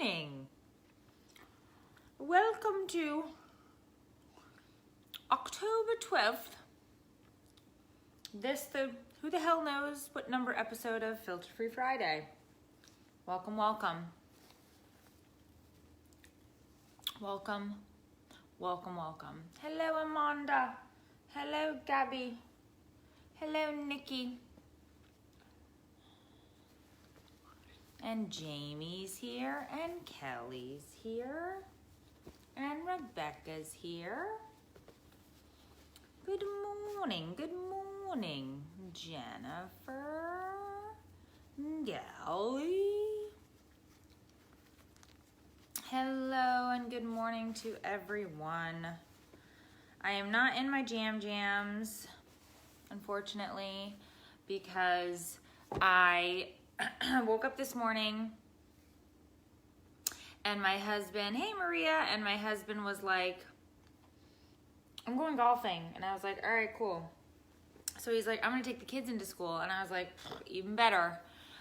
morning. Welcome to October 12th. Who the hell knows what number episode of Filter Free Friday. Welcome, welcome. Welcome, welcome, welcome. Hello, Amanda. Hello, Gabby. Hello, Nikki. And Jamie's here, and Kelly's here, and Rebecca's here. Good morning, Jennifer, Gally. Hello, and good morning to everyone. I am not in my jams, unfortunately, because I woke up this morning and my husband, hey Maria, and my husband was like, I'm going golfing. And I was like, all right, cool. So he's like, I'm gonna take the kids into school. And I was like, even better.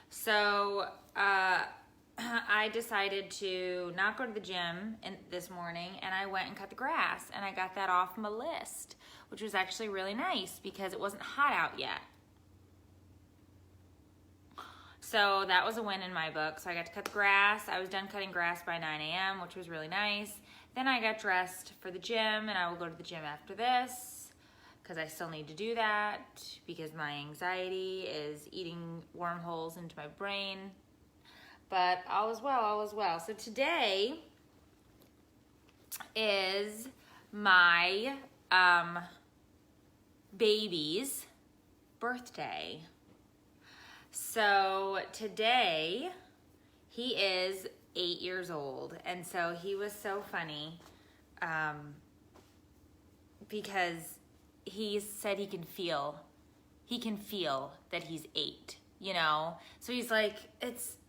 So I decided to not go to the gym this morning, and I went and cut the grass, and I got that off my list, which was actually really nice because it wasn't hot out yet. So that was a win in my book. So I got to cut the grass. I was done cutting grass by 9 a.m., which was really nice. Then I got dressed for the gym, and I will go to the gym after this because I still need to do that because my anxiety is eating wormholes into my brain. But all is well, all is well. So today is my baby's birthday. So today he is 8 years old, and so he was so funny because he said he can feel that he's 8, you know? So he's like,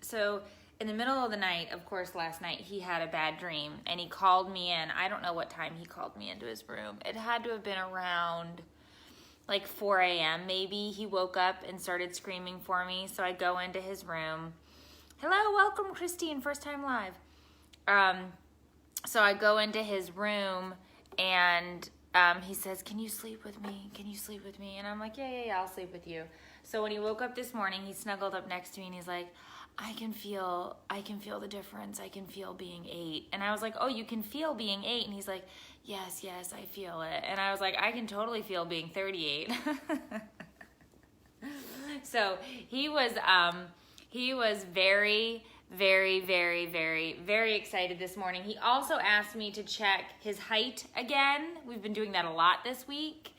so in the middle of the night, of course, last night he had a bad dream, and he called me in. I don't know what time he called me into his room. It had to have been around like 4 a.m. maybe. He woke up and started screaming for me. So I go into his room. Hello, welcome, Christine, first time live. So I go into his room, and he says, can you sleep with me? Can you sleep with me? And I'm like, yeah, I'll sleep with you. So when he woke up this morning, he snuggled up next to me, and he's like, I can feel the difference. I can feel being 8. And I was like, oh, you can feel being 8? And he's like, yes, I feel it. And I was like, I can totally feel being 38. So he was very, very, very, very, very excited this morning. He also asked me to check his height again. We've been doing that a lot this week.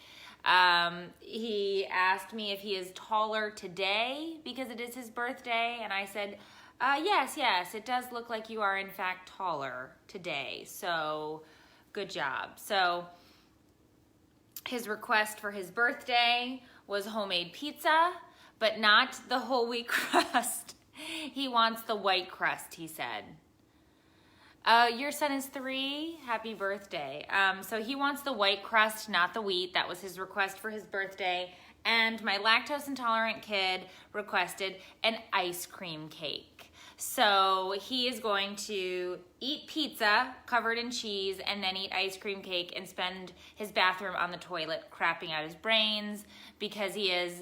He asked me if he is taller today because it is his birthday, and I said, yes, it does look like you are in fact taller today, so good job. So his request for his birthday was homemade pizza, but not the whole wheat crust. He wants the white crust, he said. Your son is 3. Happy birthday. So he wants the white crust, not the wheat. That was his request for his birthday. And my lactose intolerant kid requested an ice cream cake. So he is going to eat pizza covered in cheese and then eat ice cream cake and spend his bathroom on the toilet crapping out his brains because he is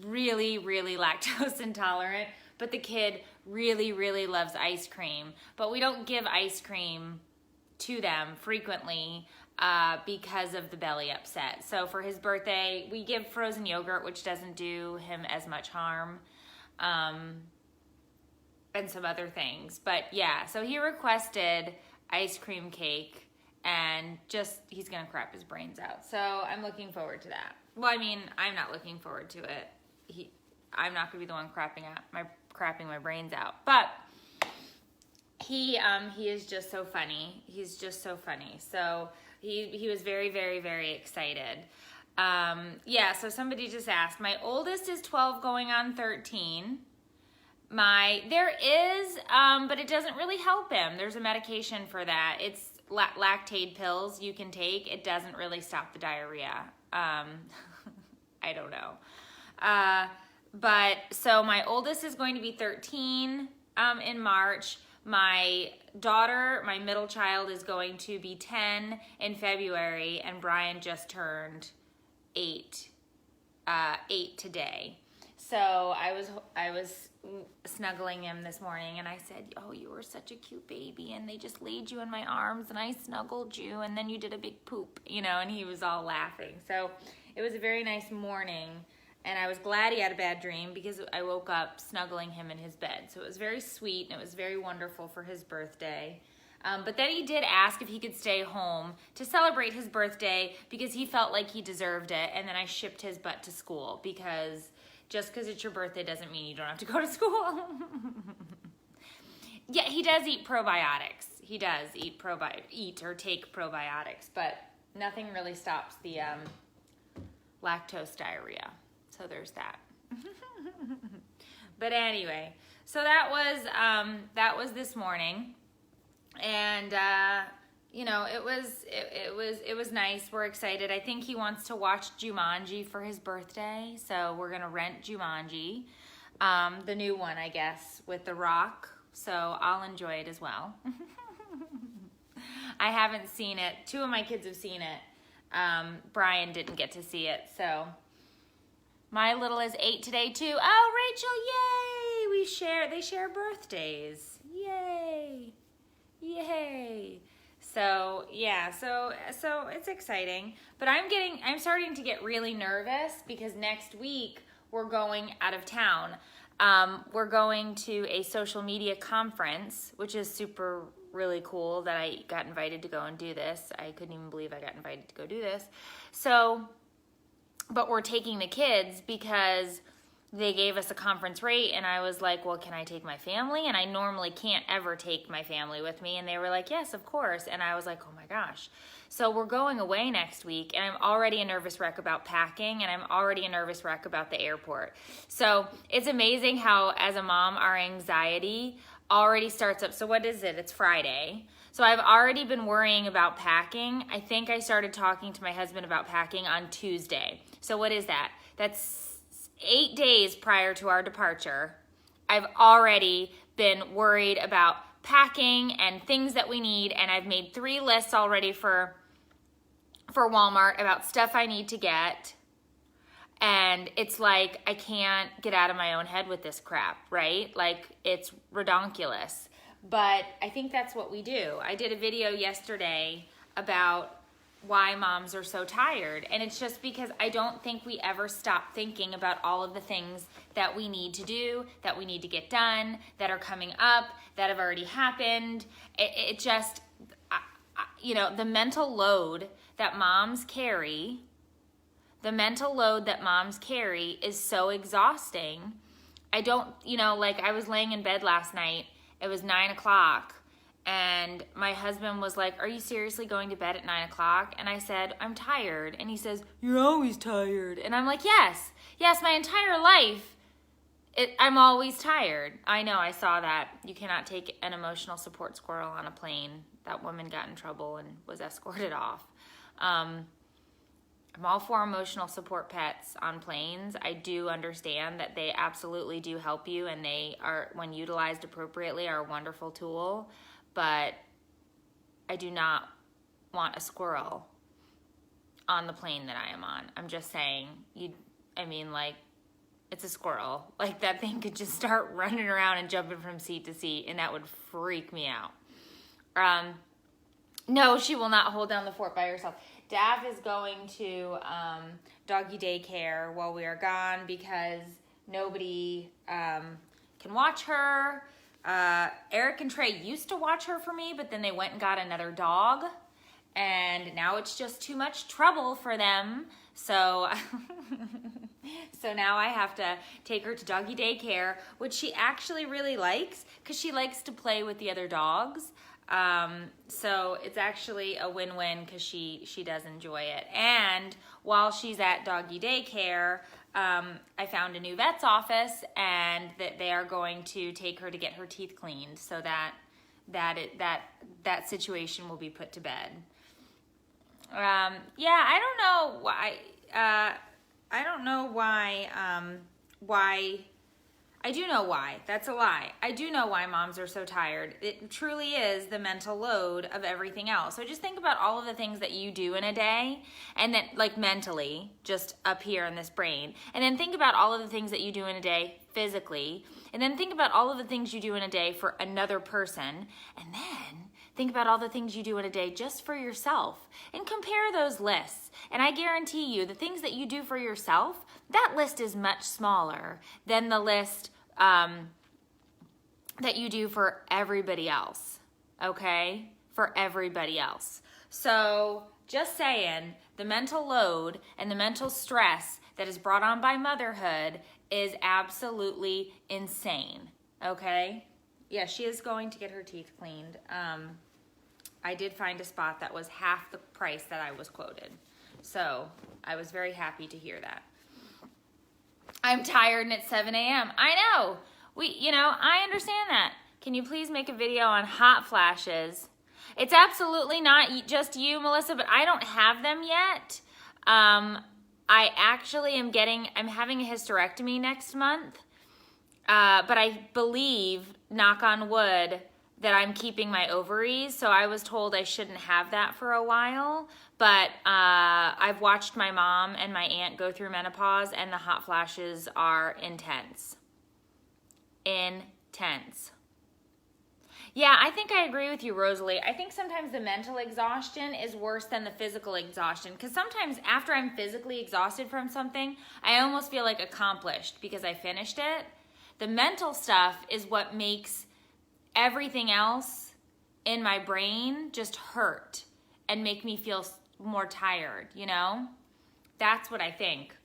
really, really lactose intolerant. But the kid really, really loves ice cream. But we don't give ice cream to them frequently because of the belly upset. So for his birthday, we give frozen yogurt, which doesn't do him as much harm, and some other things. But yeah, so he requested ice cream cake, and he's gonna crap his brains out. So I'm looking forward to that. Well, I mean, I'm not looking forward to it. I'm not gonna be the one crapping my brains out. But he is just so funny. He's just so funny. So he was very, very, very excited. Yeah, so somebody just asked, my oldest is 12 going on 13. There is, but it doesn't really help him. There's a medication for that. It's lactate pills you can take. It doesn't really stop the diarrhea. I don't know. But so my oldest is going to be 13 in March, My daughter, my middle child, is going to be 10 in February, and Brian just turned 8 today. So I was snuggling him this morning, and I said, oh, you were such a cute baby, and they just laid you in my arms, and I snuggled you, and then you did a big poop, and he was all laughing. So it was a very nice morning, and I was glad he had a bad dream because I woke up snuggling him in his bed. So it was very sweet, and it was very wonderful for his birthday. But then he did ask if he could stay home to celebrate his birthday because he felt like he deserved it, and then I shipped his butt to school because just because it's your birthday doesn't mean you don't have to go to school. Yeah, he does eat probiotics. He does eat or take probiotics, but nothing really stops the lactose diarrhea. So there's that. But anyway, so that was this morning, and it was nice. We're excited. I think he wants to watch Jumanji for his birthday, so we're gonna rent Jumanji, the new one, I guess, with The Rock. So I'll enjoy it as well. I haven't seen it. 2 of my kids have seen it. Brian didn't get to see it, so my little is 8 today too. Oh, Rachel, yay! They share birthdays. Yay! Yay! So yeah, so it's exciting. But I'm starting to get really nervous because next week we're going out of town. We're going to a social media conference, which is really cool that I got invited to go and do this. I couldn't even believe I got invited to go do this. So, but we're taking the kids because they gave us a conference rate, and I was like, well, can I take my family? And I normally can't ever take my family with me. And they were like, yes, of course. And I was like, oh my gosh. So we're going away next week, and I'm already a nervous wreck about packing, and I'm already a nervous wreck about the airport. So it's amazing how, as a mom, our anxiety already starts up. So what is it? It's Friday. So I've already been worrying about packing. I think I started talking to my husband about packing on Tuesday. So what is that? That's 8 days prior to our departure. I've already been worried about packing and things that we need, and I've made 3 lists already for Walmart about stuff I need to get. And it's like, I can't get out of my own head with this crap, right? Like, it's redonkulous. But I think that's what we do. I did a video yesterday about why moms are so tired. And it's just because I don't think we ever stop thinking about all of the things that we need to do, that we need to get done, that are coming up, that have already happened. It just, the mental load that moms carry, is so exhausting. I don't, I was laying in bed last night. It was 9 o'clock. And my husband was like, are you seriously going to bed at 9 o'clock? And I said, I'm tired. And he says, you're always tired. And I'm like, yes, my entire life, I'm always tired. I know, I saw that. You cannot take an emotional support squirrel on a plane. That woman got in trouble and was escorted off. I'm all for emotional support pets on planes. I do understand that they absolutely do help you, and they are, when utilized appropriately, are a wonderful tool. But I do not want a squirrel on the plane that I am on. I'm just saying, it's a squirrel. Like, that thing could just start running around and jumping from seat to seat, and that would freak me out. No, she will not hold down the fort by herself. Dav is going to doggy daycare while we are gone because nobody can watch her. Eric and Trey used to watch her for me, but then they went and got another dog, and now it's just too much trouble for them. So, so now I have to take her to doggy daycare, which she actually really likes because she likes to play with the other dogs. So it's actually a win-win because she does enjoy it. And while she's at doggy daycare, I found a new vet's office, and that they are going to take her to get her teeth cleaned so that situation will be put to bed. I don't know why I do know why. That's a lie. I do know why moms are so tired. It truly is the mental load of everything else. So just think about all of the things that you do in a day, and then like mentally, just up here in this brain. And then think about all of the things that you do in a day physically. And then think about all of the things you do in a day for another person. And then think about all the things you do in a day just for yourself and compare those lists. And I guarantee you the things that you do for yourself, that list is much smaller than the list that you do for everybody else, okay? For everybody else. So just saying, the mental load and the mental stress that is brought on by motherhood is absolutely insane, okay? Yeah, she is going to get her teeth cleaned. I did find a spot that was half the price that I was quoted. So I was very happy to hear that. I'm tired and it's 7 a.m. I know. I understand that. Can you please make a video on hot flashes? It's absolutely not just you, Melissa, but I don't have them yet. I actually I'm having a hysterectomy next month. But I believe, knock on wood, that I'm keeping my ovaries. So I was told I shouldn't have that for a while. But I've watched my mom and my aunt go through menopause, and the hot flashes are intense. Intense. Yeah, I think I agree with you, Rosalie. I think sometimes the mental exhaustion is worse than the physical exhaustion, because sometimes after I'm physically exhausted from something, I almost feel like accomplished because I finished it. The mental stuff is what makes everything else in my brain just hurt and make me feel more tired, That's what I think.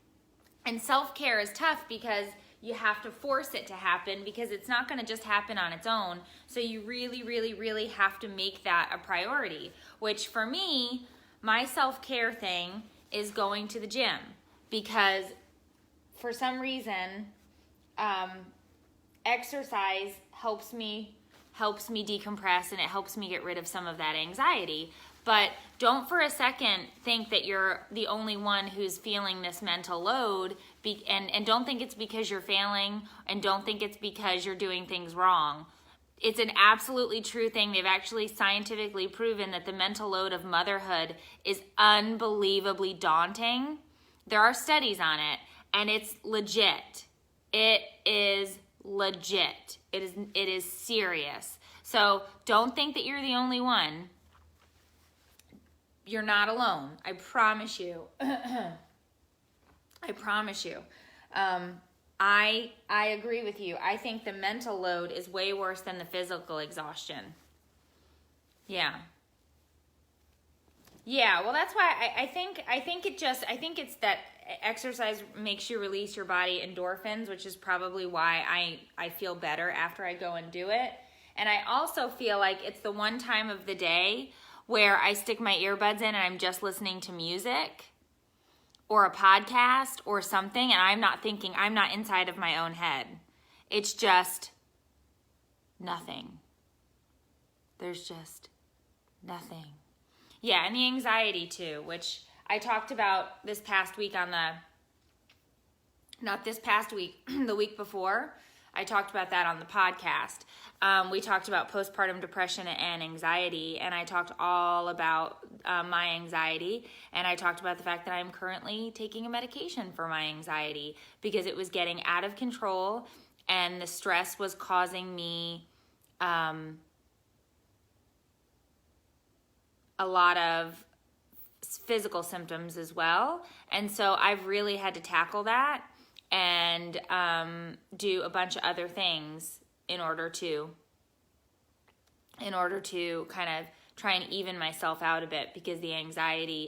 And self-care is tough because you have to force it to happen, because it's not going to just happen on its own. So you really, really, really have to make that a priority, which for me, my self-care thing is going to the gym, because for some reason, exercise helps me decompress, and it helps me get rid of some of that anxiety. But don't for a second think that you're the only one who's feeling this mental load, and don't think it's because you're failing, and don't think it's because you're doing things wrong. It's an absolutely true thing. They've actually scientifically proven that the mental load of motherhood is unbelievably daunting. There are studies on it, and it's legit. It is legit. It is serious. So don't think that you're the only one. You're not alone. I promise you. I promise you. I agree with you. I think the mental load is way worse than the physical exhaustion. Yeah. Yeah, well, that's why I think it's that exercise makes you release your body endorphins, which is probably why I feel better after I go and do it. And I also feel like it's the one time of the day where I stick my earbuds in and I'm just listening to music or a podcast or something, and I'm not inside of my own head. It's just nothing. There's just nothing. Yeah, and the anxiety too, which I talked about this past week not this past week, the week before. I talked about that on the podcast. We talked about postpartum depression and anxiety, and I talked all about my anxiety, and I talked about the fact that I'm currently taking a medication for my anxiety because it was getting out of control, and the stress was causing me a lot of physical symptoms as well. And so I've really had to tackle that and do a bunch of other things in order to kind of try and even myself out a bit, because the anxiety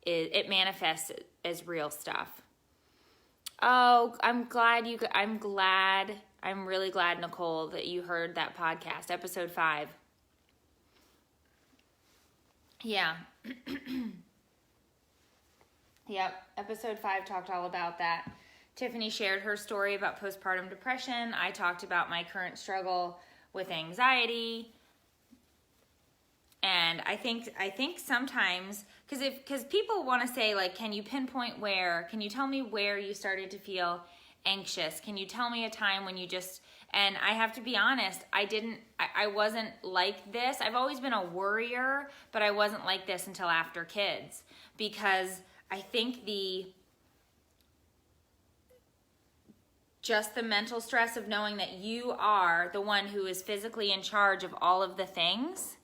it manifests as real stuff. Oh, I'm really glad, Nicole, that you heard that podcast, episode 5. Yeah. Yep, episode 5 talked all about that. Tiffany shared her story about postpartum depression. I talked about my current struggle with anxiety. And I think sometimes, because people want to say, like, can you tell me where you started to feel anxious? Can you tell me a time when you just, and I have to be honest, I wasn't like this. I've always been a worrier, but I wasn't like this until after kids, because I think just the mental stress of knowing that you are the one who is physically in charge of all of the things.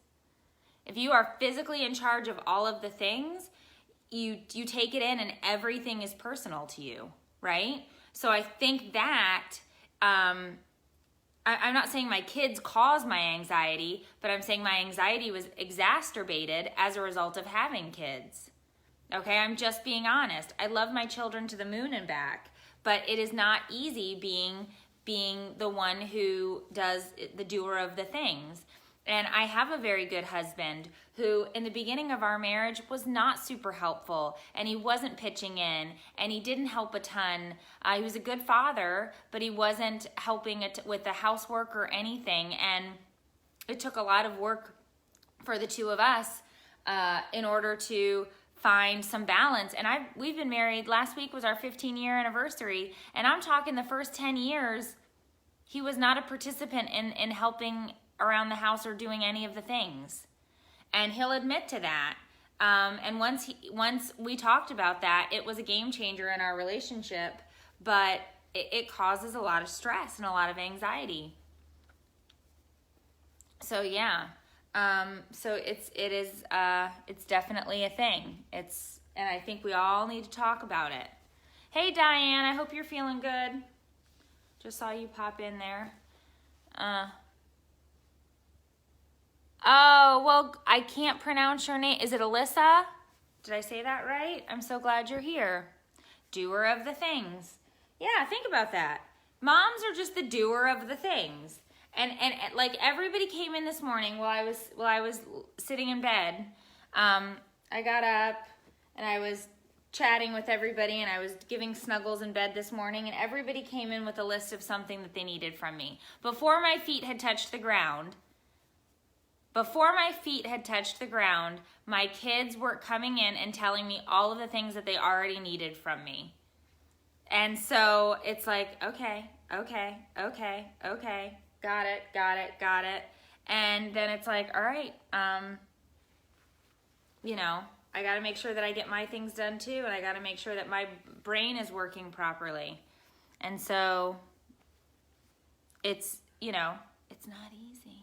If you are physically in charge of all of the things, you take it in and everything is personal to you, right? So I think that, I'm not saying my kids caused my anxiety, but I'm saying my anxiety was exacerbated as a result of having kids. Okay, I'm just being honest. I love my children to the moon and back, but it is not easy being the one who does the doer of the things. And I have a very good husband who, in the beginning of our marriage, was not super helpful, and he wasn't pitching in, and he didn't help a ton. He was a good father, but he wasn't helping with the housework or anything, and it took a lot of work for the two of us in order to find some balance. And we've been married, last week was our 15-year anniversary, and I'm talking the first 10 years, he was not a participant in helping around the house or doing any of the things. And he'll admit to that. And once we talked about that, it was a game changer in our relationship, but it causes a lot of stress and a lot of anxiety. So yeah. So it's definitely a thing. And I think we all need to talk about it. Hey Diane, I hope you're feeling good. Just saw you pop in there. Oh, well, I can't pronounce your name. Is it Alyssa? Did I say that right? I'm so glad you're here. Doer of the things. Yeah, think about that. Moms are just the doer of the things. And like everybody came in this morning while I was sitting in bed. I got up and I was chatting with everybody and I was giving snuggles in bed this morning, and everybody came in with a list of something that they needed from me. Before my feet had touched the ground, my kids were coming in and telling me all of the things that they already needed from me. And so it's like, okay, got it. And then it's like, all right, I got to make sure that I get my things done too, and I got to make sure that my brain is working properly. And so it's not easy.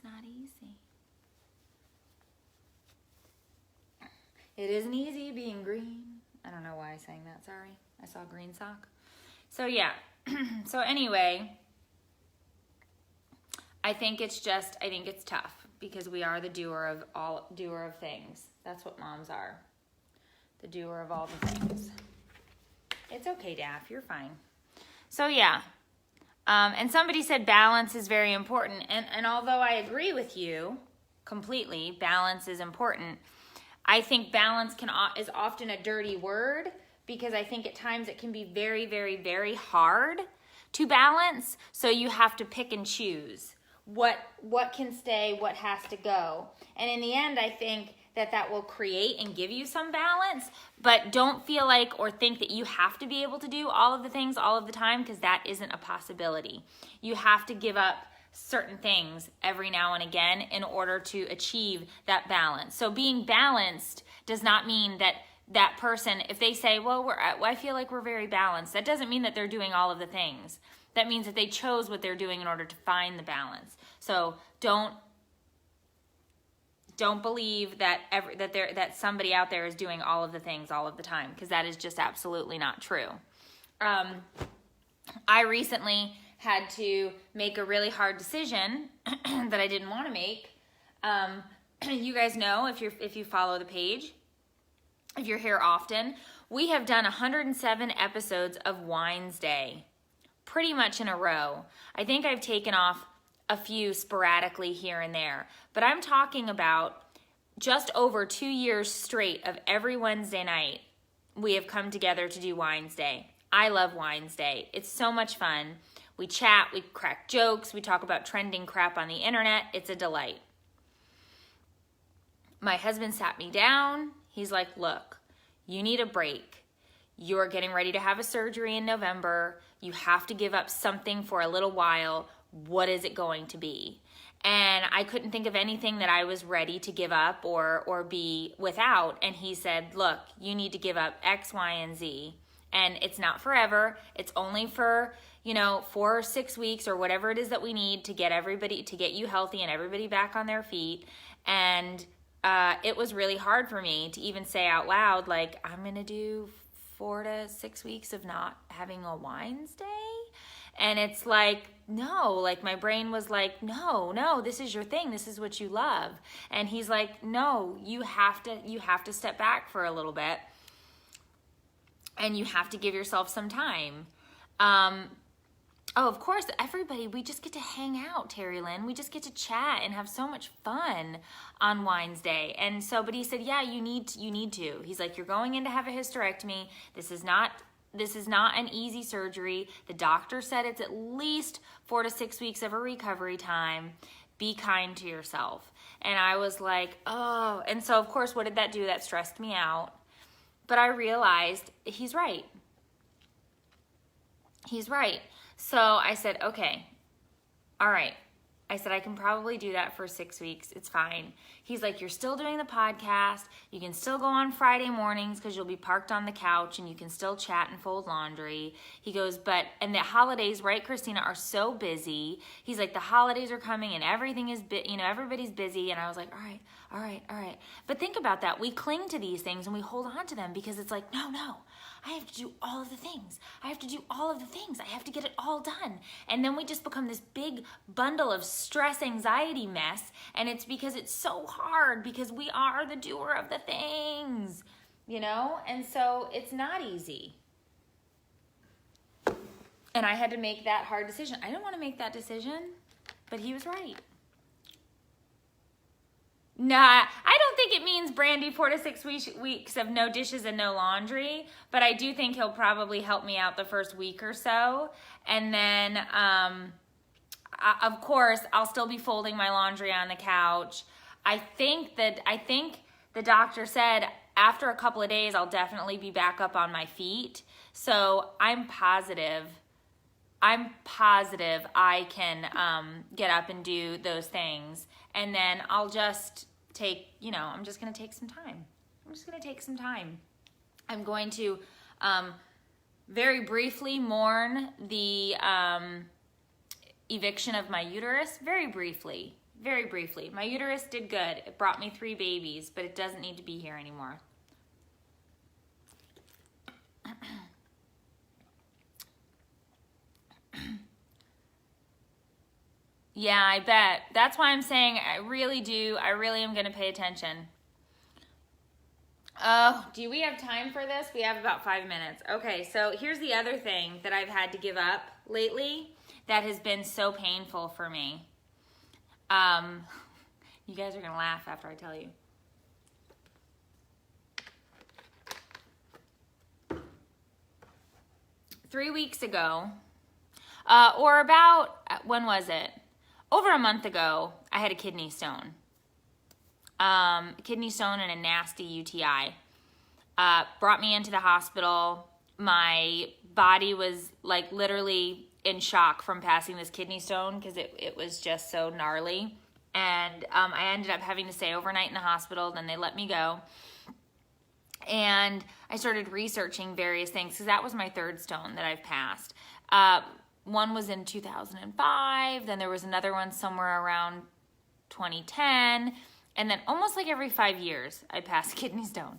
Not easy. It isn't easy being green. I don't know why I sang that, sorry. I saw green sock. So yeah. So anyway, I think it's tough because we are the doer of things. That's what moms are. The doer of all the things. It's okay, Daff, you're fine. So yeah. And somebody said balance is very important. And although I agree with you completely, balance is important, I think balance is often a dirty word, because I think at times it can be very, very, very hard to balance. So you have to pick and choose what can stay, what has to go. And in the end, I think that will create and give you some balance, but don't feel like or think that you have to be able to do all of the things all of the time, because that isn't a possibility. You have to give up certain things every now and again in order to achieve that balance. So being balanced does not mean that person, if they say, well, I feel like we're very balanced, that doesn't mean that they're doing all of the things. That means that they chose what they're doing in order to find the balance. So don't believe that somebody out there is doing all of the things all of the time, because that is just absolutely not true. I recently had to make a really hard decision that I didn't want to make. You guys know, if you follow the page, if you're here often, we have done 107 episodes of Wines Day, pretty much in a row. I think I've taken off a few sporadically here and there, but I'm talking about just over 2 years straight of every Wednesday night we have come together to do Wines Day. I love Wines Day. It's so much fun. We chat, we crack jokes, we talk about trending crap on the internet. It's a delight. My husband sat me down. He's like, look, you need a break. you're getting ready to have a surgery in November. You have to give up something for a little while. What is it going to be? And I couldn't think of anything that I was ready to give up or be without. And he said, look, you need to give up X, Y, and Z. And it's not forever. It's only for, 4 or 6 weeks or whatever it is that we need to get you healthy and everybody back on their feet. And it was really hard for me to even say out loud, like, I'm going to do 4 to 6 weeks of not having a wines day. And it's like, no, like my brain was like, no, this is your thing. This is what you love. And he's like, no, you have to step back for a little bit and you have to give yourself some time. Of course, everybody, we just get to hang out, Terry Lynn. We just get to chat and have so much fun on Wines Day. And so, but he said, yeah, you need to. He's like, you're going in to have a hysterectomy. This is not an easy surgery. The doctor said it's at least 4 to 6 weeks of a recovery time. Be kind to yourself. And I was like, oh. And so, of course, what did that do? That stressed me out. But I realized he's right. He's right. So I said, okay, all right. I said, I can probably do that for 6 weeks. It's fine. He's like, you're still doing the podcast. You can still go on Friday mornings because you'll be parked on the couch and you can still chat and fold laundry. He goes, and the holidays, right, Christina, are so busy. He's like, the holidays are coming and everything is, everybody's busy. And I was like, all right. But think about that. We cling to these things and we hold on to them because it's like, no, I have to do all of the things. I have to get it all done. And then we just become this big bundle of stress, anxiety mess. And it's because it's so hard because we are the doer of the things, And so it's not easy. And I had to make that hard decision. I didn't want to make that decision, but he was right. Nah, I don't think it means, Brandy, 4 to 6 weeks of no dishes and no laundry, but I do think he'll probably help me out the first week or so. And then, of course, I'll still be folding my laundry on the couch. I think the doctor said after a couple of days, I'll definitely be back up on my feet. So I'm positive I can get up and do those things. And then I'll just I'm just going to take some time. I'm going to very briefly mourn the eviction of my uterus. Very briefly. My uterus did good. It brought me 3 babies, but it doesn't need to be here anymore. Yeah, I bet. That's why I'm saying I really am going to pay attention. Oh, do we have time for this? We have about 5 minutes. Okay, so here's the other thing that I've had to give up lately that has been so painful for me. You guys are going to laugh after I tell you. Three weeks ago, or about, when was it? Over a month ago, I had a kidney stone. Kidney stone and a nasty UTI. Brought me into the hospital. My body was like literally in shock from passing this kidney stone because it was just so gnarly. And I ended up having to stay overnight in the hospital. Then they let me go. And I started researching various things because that was my 3rd stone that I've passed. One was in 2005. Then there was another one somewhere around 2010. And then almost like every 5 years, I pass a kidney stone.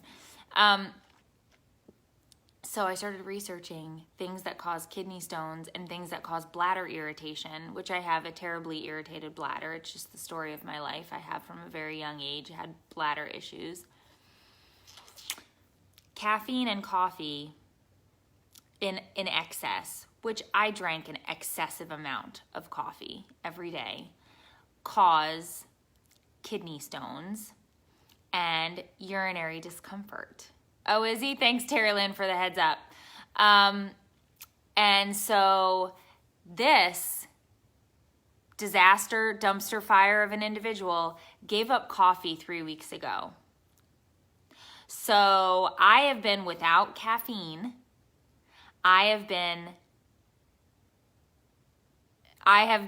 So I started researching things that cause kidney stones and things that cause bladder irritation, which I have a terribly irritated bladder. It's just the story of my life. I have from a very young age had bladder issues. Caffeine and coffee in excess, which I drank an excessive amount of coffee every day, cause kidney stones and urinary discomfort. Oh, Izzy, thanks, Terry Lynn, for the heads up. And so this disaster dumpster fire of an individual gave up coffee 3 weeks ago. So I have been without caffeine I have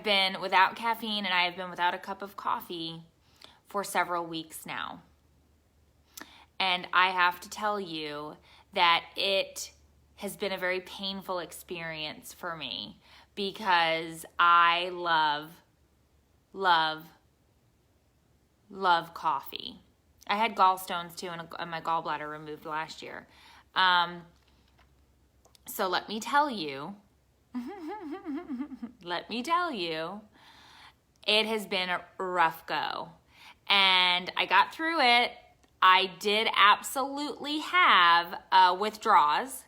been without caffeine and I have been without a cup of coffee for several weeks now. And I have to tell you that it has been a very painful experience for me because I love coffee. I had gallstones too and my gallbladder removed last year. So let me tell you, it has been a rough go. And I got through it. I did absolutely have withdrawals,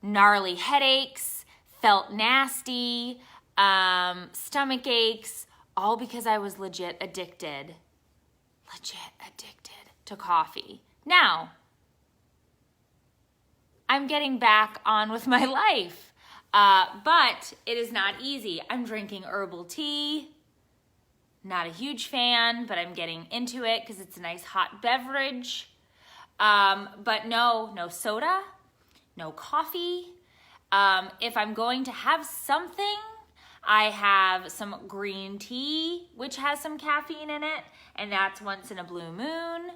gnarly headaches, felt nasty, stomach aches, all because I was legit addicted to coffee. Now, I'm getting back on with my life, but it is not easy. I'm drinking herbal tea. Not a huge fan, but I'm getting into it because it's a nice hot beverage. But no soda, no coffee. If I'm going to have something, I have some green tea, which has some caffeine in it, and that's once in a blue moon.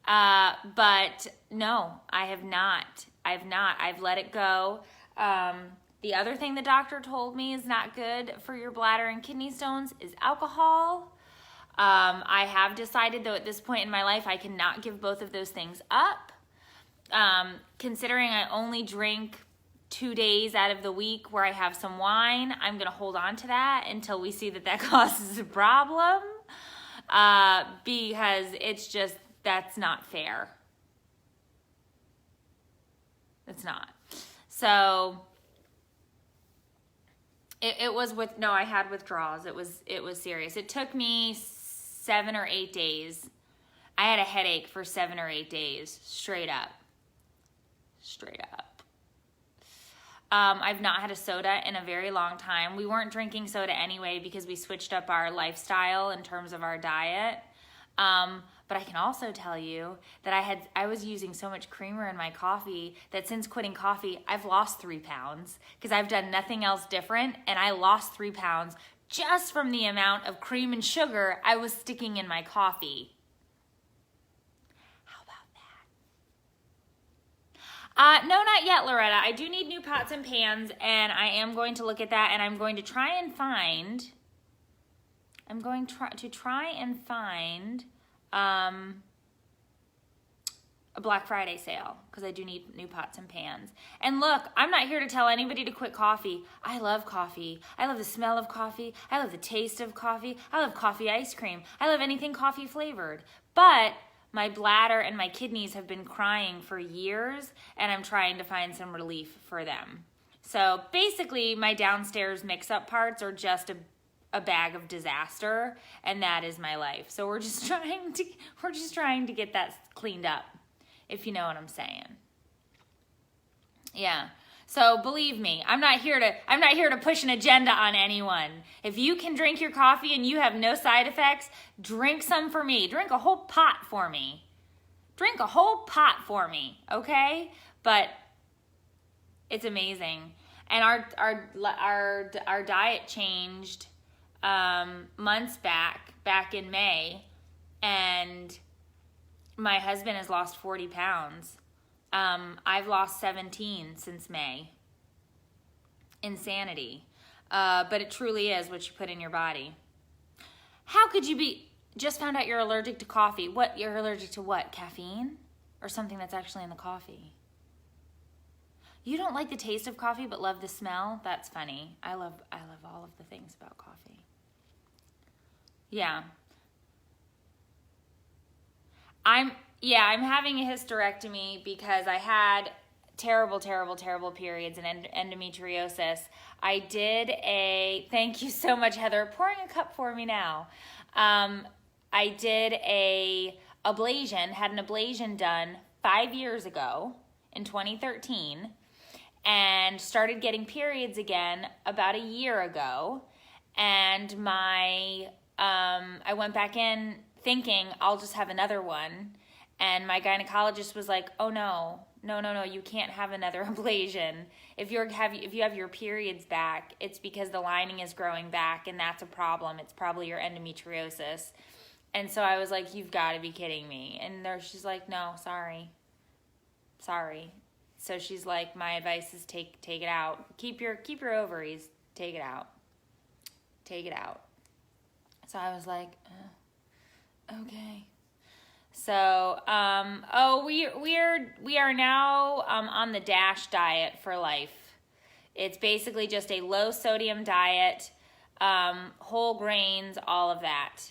But no, I have not. I've let it go. The other thing the doctor told me is not good for your bladder and kidney stones is alcohol. I have decided, though, at this point in my life, I cannot give both of those things up. Considering I only drink 2 days out of the week where I have some wine, I'm going to hold on to that until we see that causes a problem. Because it's just, that's not fair. It's not. So I had withdrawals. It was serious. It took me 7 or 8 days. I had a headache for 7 or 8 days, straight up. I've not had a soda in a very long time. We weren't drinking soda anyway because we switched up our lifestyle in terms of our diet. But I can also tell you that I was using so much creamer in my coffee that since quitting coffee, I've lost 3 pounds because I've done nothing else different, and I lost 3 pounds just from the amount of cream and sugar I was sticking in my coffee. How about that? No, not yet, Loretta. I do need new pots and pans, and I am going to look at that, and I'm going to try and find a Black Friday sale because I do need new pots and pans. And look, I'm not here to tell anybody to quit coffee. I love coffee. I love the smell of coffee. I love the taste of coffee. I love coffee ice cream. I love anything coffee flavored. But my bladder and my kidneys have been crying for years, and I'm trying to find some relief for them. So basically, my downstairs mix-up parts are just a bag of disaster, and that is my life. So we're just trying to get that cleaned up, if you know what I'm saying. Yeah. So believe me, I'm not here to push an agenda on anyone. If you can drink your coffee and you have no side effects, drink some for me. Drink a whole pot for me. Okay? But it's amazing. And our diet changed months back in May, and my husband has lost 40 pounds. I've lost 17 since May. Insanity. But it truly is what you put in your body. How could you just found out you're allergic to coffee. You're allergic to what? Caffeine? Or something that's actually in the coffee? You don't like the taste of coffee but love the smell? That's funny. I love all of the things about coffee. Yeah. I'm having a hysterectomy because I had terrible periods and endometriosis. Thank you so much, Heather, pouring a cup for me now. I did had an ablation done 5 years ago in 2013 and started getting periods again about a year ago. And I went back in thinking I'll just have another one. And my gynecologist was like, oh no, you can't have another ablation. If you have your periods back, it's because the lining is growing back, and that's a problem. It's probably your endometriosis. And so I was like, you've got to be kidding me. And she's like, no, sorry. So she's like, my advice is take it out. Keep your ovaries. Take it out. So I was like, okay. So, we are now on the DASH diet for life. It's basically just a low sodium diet, whole grains, all of that.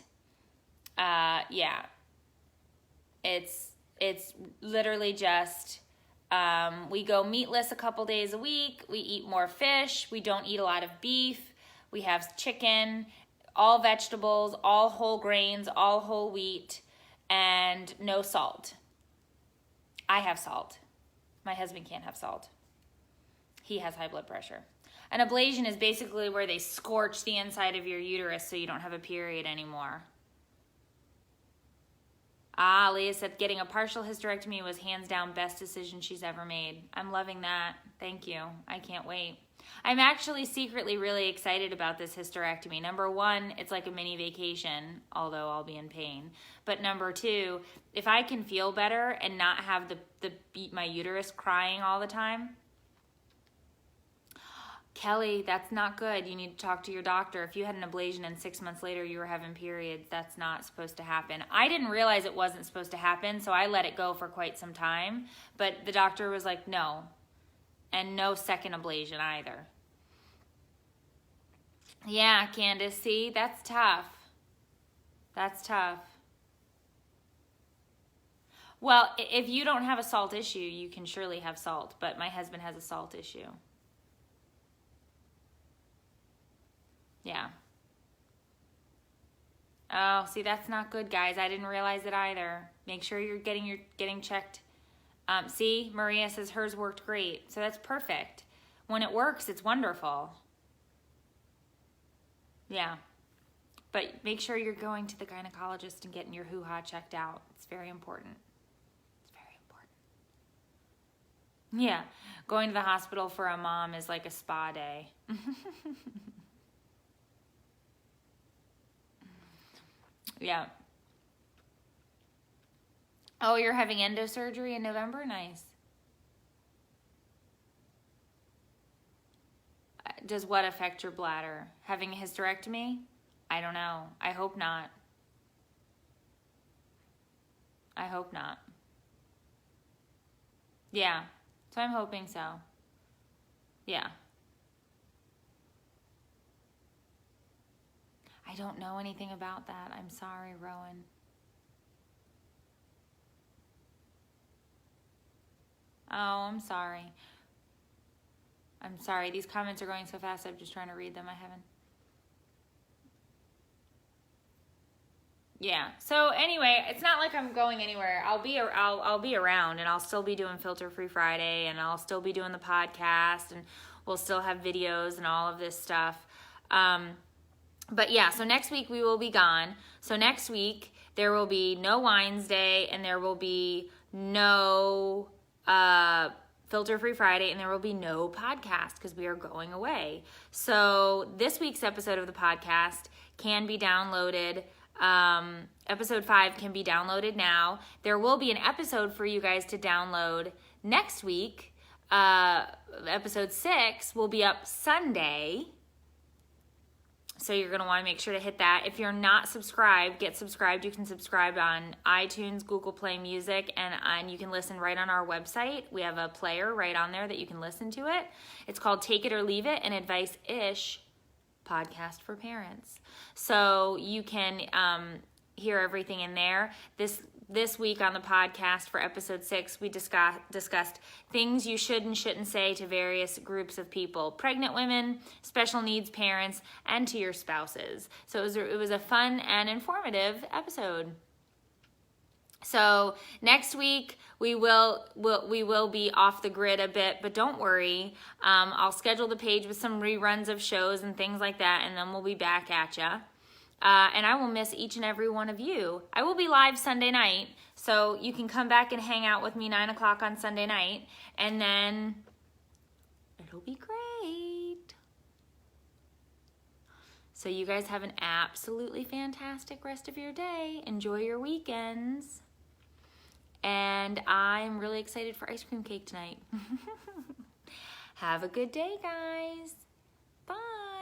Yeah. It's literally just, we go meatless a couple days a week. We eat more fish. We don't eat a lot of beef. We have chicken, all vegetables, all whole grains, all whole wheat, and no salt. I have salt. My husband can't have salt. He has high blood pressure. An ablation is basically where they scorch the inside of your uterus so you don't have a period anymore. Leah said getting a partial hysterectomy was hands down best decision she's ever made. I'm loving that. Thank you. I can't wait. I'm actually secretly really excited about this hysterectomy. Number one, it's like a mini vacation, although I'll be in pain. But number two, if I can feel better and not have my uterus crying all the time. Kelly, that's not good. You need to talk to your doctor. If you had an ablation and 6 months later you were having periods, that's not supposed to happen. I didn't realize it wasn't supposed to happen, so I let it go for quite some time. But the doctor was like, no. And no second ablation either. Yeah, Candace, see, that's tough. Well, if you don't have a salt issue, you can surely have salt, but my husband has a salt issue. Yeah. Oh, see, that's not good, guys. I didn't realize it either. Make sure you're getting checked. See, Maria says hers worked great. So that's perfect. When it works, it's wonderful. Yeah. But make sure you're going to the gynecologist and getting your hoo-ha checked out. It's very important. Yeah. Going to the hospital for a mom is like a spa day. Yeah. Oh, you're having endosurgery in November? Nice. Does what affect your bladder? Having a hysterectomy? I don't know. I hope not. Yeah. So I'm hoping so. Yeah. I don't know anything about that. I'm sorry, Rowan. Oh, I'm sorry. These comments are going so fast. I'm just trying to read them. I haven't. Yeah. So anyway, it's not like I'm going anywhere. I'll be around, and I'll still be doing Filter Free Friday, and I'll still be doing the podcast, and we'll still have videos and all of this stuff. But yeah, so next week we will be gone. So next week there will be no Wines Day, and there will be no Filter Free Friday, and there will be no podcast because we are going away. So this week's episode of the podcast can be downloaded. Episode 5 can be downloaded now. There will be an episode for you guys to download next week. Episode 6 will be up Sunday. So you're going to want to make sure to hit that. If you're not subscribed, get subscribed. You can subscribe on iTunes, Google Play Music, and you can listen right on our website. We have a player right on there that you can listen to it. It's called Take It or Leave It, an advice-ish podcast for parents. So you can hear everything in there. This week on the podcast for episode 6, we discussed things you should and shouldn't say to various groups of people: pregnant women, special needs parents, and to your spouses. So it was a fun and informative episode. So next week we will be off the grid a bit, but don't worry. I'll schedule the page with some reruns of shows and things like that, and then we'll be back at ya. And I will miss each and every one of you. I will be live Sunday night, So you can come back and hang out with me 9 o'clock on Sunday night, and then it'll be great. So you guys have an absolutely fantastic rest of your day. Enjoy your weekends. And I'm really excited for ice cream cake tonight. Have a good day, guys. Bye.